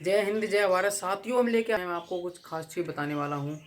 जय हिंद जय भारत साथियों, हम लेके आए हैं आपको कुछ खास चीज़ बताने वाला हूँ।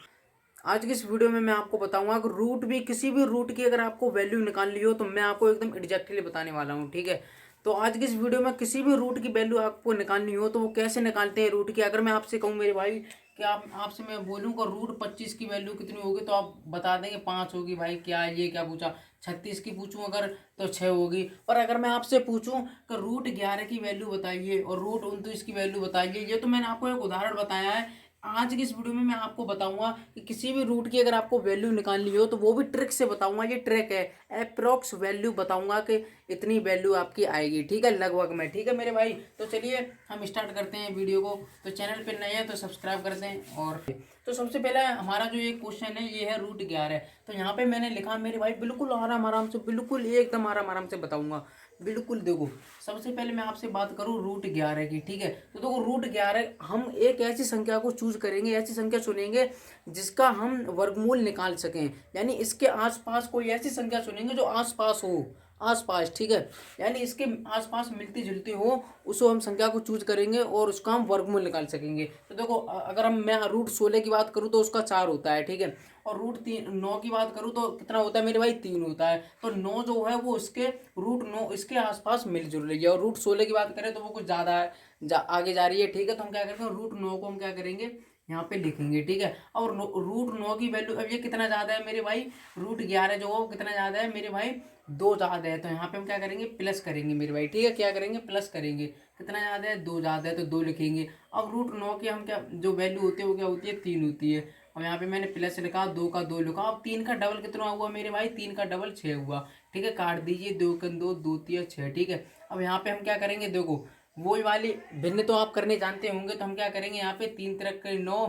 आज की इस वीडियो में मैं आपको बताऊंगा कि रूट भी किसी भी रूट की अगर आपको वैल्यू निकालनी हो तो मैं आपको एकदम एग्जैक्टली बताने वाला हूँ। ठीक है, तो आज की इस वीडियो में किसी भी रूट की वैल्यू आपको निकालनी हो तो वो कैसे निकालते हैं रूट की। अगर मैं आपसे कहूँ मेरे भाई कि आपसे मैं बोलूँ कि रूट 25 की वैल्यू कितनी होगी तो आप बता देंगे 5 होगी। भाई क्या ये क्या पूछा, 36 की पूछूं अगर तो 6 होगी। पर अगर मैं आपसे पूछूं कि रूट 11 की वैल्यू बताइए और रूट 29 की वैल्यू बताइए, ये तो मैंने आपको एक उदाहरण बताया है। आज की इस वीडियो में मैं आपको बताऊंगा कि किसी भी रूट की अगर आपको वैल्यू निकालनी हो तो वो भी ट्रिक से बताऊंगा। ये ट्रिक है, अप्रोक्स वैल्यू बताऊंगा कि इतनी वैल्यू आपकी आएगी। ठीक है, लगभग में। ठीक है मेरे भाई, तो चलिए हम स्टार्ट करते हैं वीडियो को। तो चैनल पे नए हैं तो सब्सक्राइब कर दें। और तो सबसे पहले हमारा जो ये क्वेश्चन है ये है रूट 11। तो यहाँ पे मैंने लिखा मेरे भाई बिल्कुल आराम आराम से, बिल्कुल एकदम आराम आराम से बताऊंगा। बिल्कुल देखो, सबसे पहले मैं आपसे बात करूं रूट 11 की। ठीक है, तो देखो रूट 11 हम एक ऐसी संख्या को चूज करेंगे, ऐसी संख्या चुनेंगे जिसका हम वर्गमूल निकाल सकें। यानी इसके आसपास कोई ऐसी संख्या चुनेंगे जो आसपास हो, आसपास। ठीक है, यानी इसके आसपास मिलती जुलती हो, उसको हम संख्या को चूज करेंगे और उसका हम वर्गमूल निकाल सकेंगे। तो देखो अगर मैं रूट 16 की बात करूँ तो उसका 4 होता है। ठीक है, और रूट 9 की बात करूँ तो कितना होता है मेरे भाई, 3 होता है। तो 9 जो है वो इसके रूट 9 इसके आसपास मिलजुल रही है। और रूट 16 की बात करें तो वो कुछ ज़्यादा है, आगे जा रही है। ठीक है, तो हम क्या करते हैं, रूट 9 को हम क्या करेंगे, यहाँ पे लिखेंगे। ठीक है, और रूट 9 की वैल्यू, अब ये कितना ज़्यादा है मेरे भाई, रूट 11 जो हो कितना ज़्यादा है मेरे भाई, 2 ज़्यादा है। तो यहाँ पे हम क्या करेंगे, प्लस करेंगे मेरे भाई। ठीक है, क्या करेंगे, प्लस करेंगे। कितना ज़्यादा है, 2 ज़्यादा है तो 2 लिखेंगे। अब रूट 9 की हम क्या जो वैल्यू होती है वो क्या होती है, 3 होती है। अब यहाँ पे मैंने प्लस लिखा, 2 का 2 लिखा। अब 3 का डबल कितना हुआ मेरे भाई, 3 का डबल 6 हुआ। ठीक है, काट दीजिए, 2 का 2, 2 3 6। ठीक है, अब यहाँ पे हम क्या करेंगे, देखो वही वाली भिन्न तो आप करने जानते होंगे। तो हम क्या करेंगे, यहाँ पे 3 तिरक के 9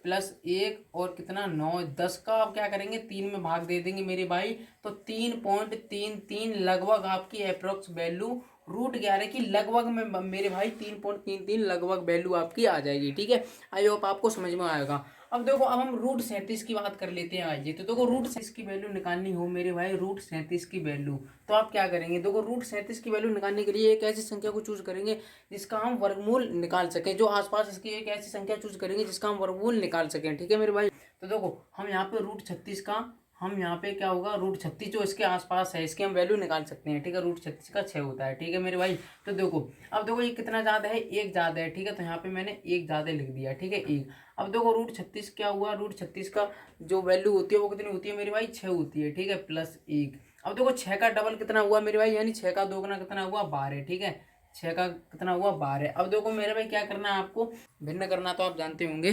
प्लस 1 और कितना 9 10 का अब क्या करेंगे, 3 में भाग दे देंगे मेरे भाई। तो 3.33 लगभग आपकी अप्रोक्स वैल्यू रूट 11 की लगभग में मेरे भाई 3.33 लगभग वैल्यू आपकी आ जाएगी। ठीक है, आई होप आपको समझ में आएगा। अब देखो, अब हम रूट 37 की बात कर लेते हैं। आइए, तो देखो रूट 37 की वैल्यू निकालनी हो मेरे भाई, रूट 37 की वैल्यू, तो आप क्या करेंगे, देखो रूट 37 की वैल्यू निकालने के लिए एक ऐसी संख्या को चूज करेंगे जिसका हम वर्गमूल निकाल सकें। जो आसपास इसकी एक ऐसी संख्या चूज करेंगे जिसका हम वर्गमूल निकाल सकें। ठीक है मेरे भाई, तो देखो हम यहाँ पे रूट 36 का, हम यहाँ पे क्या होगा, रूट 36 जो इसके आसपास है इसकी हम वैल्यू निकाल सकते हैं। ठीक है, रूट 36 का 6 होता है। ठीक है मेरे भाई, तो देखो अब देखो ये कितना ज़्यादा है, 1 ज़्यादा है। ठीक है, तो यहाँ पे मैंने 1 ज़्यादा लिख दिया। ठीक है, 1। अब देखो रूट 36 क्या हुआ, रूट 36 का जो वैल्यू होती है वो कितनी होती है मेरे भाई, 6 होती है। ठीक है, प्लस 1। अब देखो 6 का डबल कितना हुआ मेरे भाई, यानी 6 का दोगुना कितना हुआ, 12। ठीक है, 6 का कितना हुआ, 12। अब देखो मेरे भाई क्या करना है आपको, भिन्न करना तो आप जानते होंगे।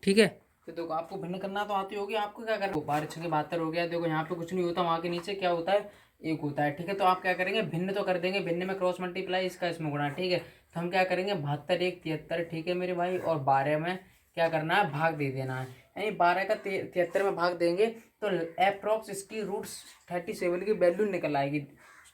ठीक है, तो देखो आपको भिन्न करना तो आती होगी, आपको क्या करना, 12 6 72 हो गया। देखो यहाँ पे कुछ नहीं होता, वहाँ के नीचे क्या होता है, 1 होता है। ठीक है, तो आप क्या करेंगे, भिन्न तो कर देंगे, भिन्न में क्रॉस मल्टीप्लाई, इसका इसमें गुणा। ठीक है, तो हम क्या करेंगे, 72 1 73। ठीक है मेरे भाई, और 12 में क्या करना है, भाग दे देना है। यानी 12 का 73 में भाग देंगे तो अप्रोक्स इसकी रूट 37 की वैल्यू निकल आएगी।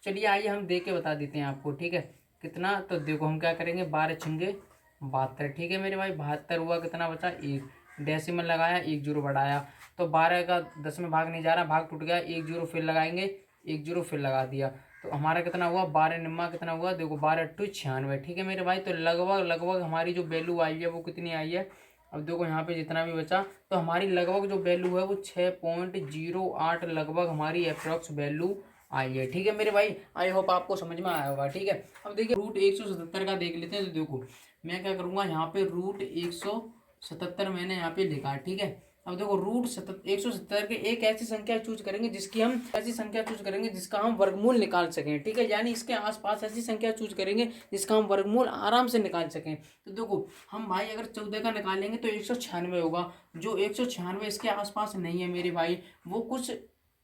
चलिए आइए हम दे के बता देते हैं आपको। ठीक है, कितना, तो देखो हम क्या करेंगे, 12 छंगे 72। ठीक है मेरे भाई, 72 हुआ, कितना बचा, 1। डेसिमल लगाया, 1 जीरो बढ़ाया, तो 12 का 10 में भाग नहीं जा रहा, भाग टूट गया, 1 जीरो फिर लगाएंगे, 1 जीरो फिर लगा दिया। तो हमारा कितना हुआ, 12 निम्मा कितना हुआ, देखो 12 टू 96। ठीक है मेरे भाई, तो लगभग लगभग हमारी जो वैल्यू आई है वो कितनी आई है, अब देखो यहाँ पे जितना भी बचा, तो हमारी लगभग जो वैल्यू है वो 6.08 लगभग हमारी अप्रोक्स वैल्यू आई है। ठीक है मेरे भाई, आई होप आपको समझ में आया होगा। ठीक है, अब देखिए रूट 177 का देख लेते हैं। तो देखो मैं क्या करूँगा, यहाँ पे रूट 177 मैंने यहाँ पे लिखा। ठीक है, अब देखो रूट 177 के एक ऐसी संख्या चूज करेंगे जिसकी हम ऐसी संख्या चूज करेंगे जिसका हम वर्गमूल निकाल सकें। ठीक है, यानी इसके आसपास ऐसी संख्या चूज करेंगे जिसका हम वर्गमूल आराम से निकाल सकें। तो देखो हम भाई अगर 14 का निकालेंगे तो 196 होगा। जो 196 इसके आसपास नहीं है मेरे भाई, वो कुछ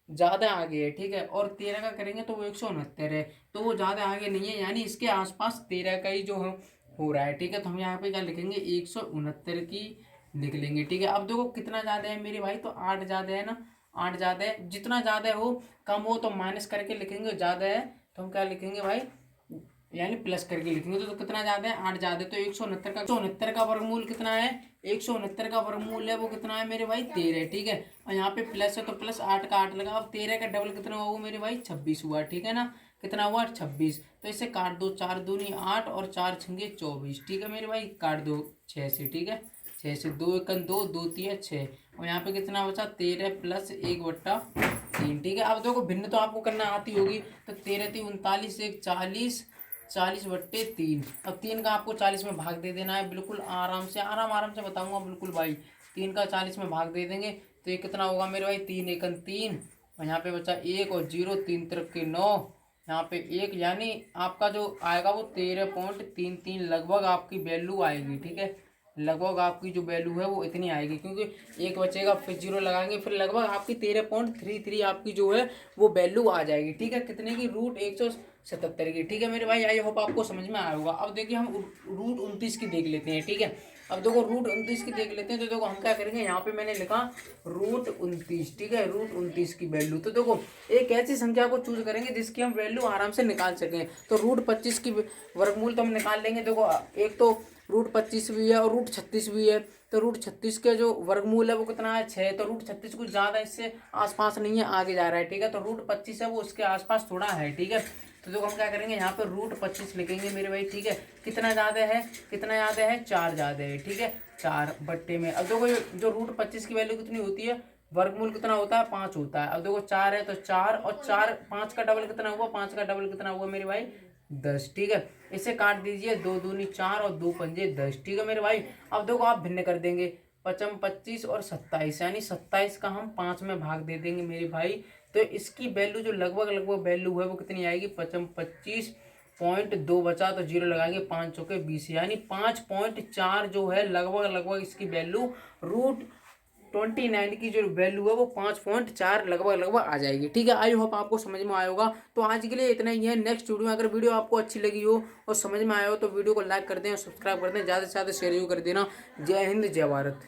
ज़्यादा आगे है। ठीक है, और 13 का करेंगे तो वो 169 है, तो वो ज़्यादा आगे नहीं है, यानी इसके आसपास 13 का ही जो हो रहा है। ठीक है, तो हम यहाँ पे क्या लिखेंगे, 169 की लिख लेंगे। ठीक है, अब देखो कितना ज़्यादा है मेरे भाई, तो 8 ज़्यादा है ना, 8 ज़्यादा है। जितना ज़्यादा हो, कम हो तो माइनस करके लिखेंगे, ज़्यादा है तो हम क्या लिखेंगे भाई, यानी प्लस करके लिखेंगे। तो कितना ज़्यादा है, 8 ज़्यादा है। तो 169 का वर्गमूल कितना है, 169 का वर्गमूल है वो कितना है मेरे भाई, 13। ठीक है, और यहाँ पे प्लस है तो प्लस 8 का 8 लगा। अब 13 का डबल कितना हुआ मेरे भाई, 26 हुआ। ठीक है ना, कितना हुआ 26। तो इसे काट दो, 4 दूनी 8 और 4 छंगे 24। ठीक है मेरे भाई, काट दो 6 से। ठीक है, 6 से, 2 एकन 2, 2 तिया 6, और यहाँ पे कितना बचा 13 प्लस 1/3। ठीक है, अब देखो भिन्न तो आपको करना आती होगी, तो 13 3 39, 1 40, 40/3। अब 3 का आपको 40 में भाग दे देना है, बिल्कुल आराम से, आराम से बताऊंगा बिल्कुल भाई। 3 का 40 में भाग दे देंगे तो ये कितना होगा मेरे भाई, 3 एकन 3, और यहाँ पे बचा 1 और 0, 3 तिरक के 9, यहाँ पे 1, यानी आपका जो आएगा वो 13.33 लगभग आपकी वैल्यू आएगी। ठीक है, लगभग आपकी जो वैल्यू है वो इतनी आएगी, क्योंकि 1 बचेगा फिर 0 लगाएंगे, फिर लगभग आपकी 13.33 आपकी जो है वो वैल्यू आ जाएगी। ठीक है, कितने की, √177 की। ठीक है मेरे भाई, आई होप आपको समझ में आया होगा। अब देखिए हम √29 की देख लेते हैं। ठीक है, अब देखो √29 की देख लेते हैं, तो देखो हम क्या करेंगे, यहाँ पे मैंने लिखा √29। ठीक है, √29 की वैल्यू, तो देखो एक ऐसी संख्या को चूज करेंगे जिसकी हम वैल्यू आराम से निकाल सकें। तो √25 की वर्गमूल तो हम निकाल लेंगे। देखो एक तो √25 भी है और √36 भी है, तो √36 के जो वर्गमूल है वो कितना है, 6। तो √36 कुछ ज़्यादा इससे आसपास नहीं है, आगे जा रहा है। ठीक है, तो √25 है वो इसके आसपास थोड़ा है। ठीक है, तो देखो हम क्या करेंगे, यहाँ पे √25 लिखेंगे मेरे भाई। ठीक है, कितना ज़्यादा है, 4 ज़्यादा है। ठीक है, 4 बट्टे में, अब देखो जो √25 की वैल्यू कितनी होती है, वर्गमूल कितना होता है, 5 होता है। अब देखो 4 है तो 4 और 4, 5 का डबल कितना हुआ, 5 का डबल कितना हुआ मेरे भाई, 10। ठीक है, इसे काट दीजिए, 2 दूनी 4 और 2 पंजे 10। ठीक है मेरे भाई, अब देखो आप भिन्न कर देंगे, 5 25 और 27, यानी 27 का हम 5 में भाग दे देंगे मेरे भाई। तो इसकी वैल्यू जो लगभग वैल्यू है वो कितनी आएगी, 25.2 बचा तो 0 लगाएंगे, 5 चौके 20, यानी 5.4 जो है लगभग इसकी वैल्यू √29 की जो वैल्यू है वो 5.4 लगभग आ जाएगी। ठीक है, आई होप आपको समझ में आया होगा। तो आज के लिए इतना ही है। नेक्स्ट वीडियो में अगर वीडियो आपको अच्छी लगी हो और समझ में आया हो तो वीडियो को लाइक कर दें और सब्सक्राइब कर दें, ज़्यादा से ज़्यादा शेयर कर देना। जय हिंद, जय भारत।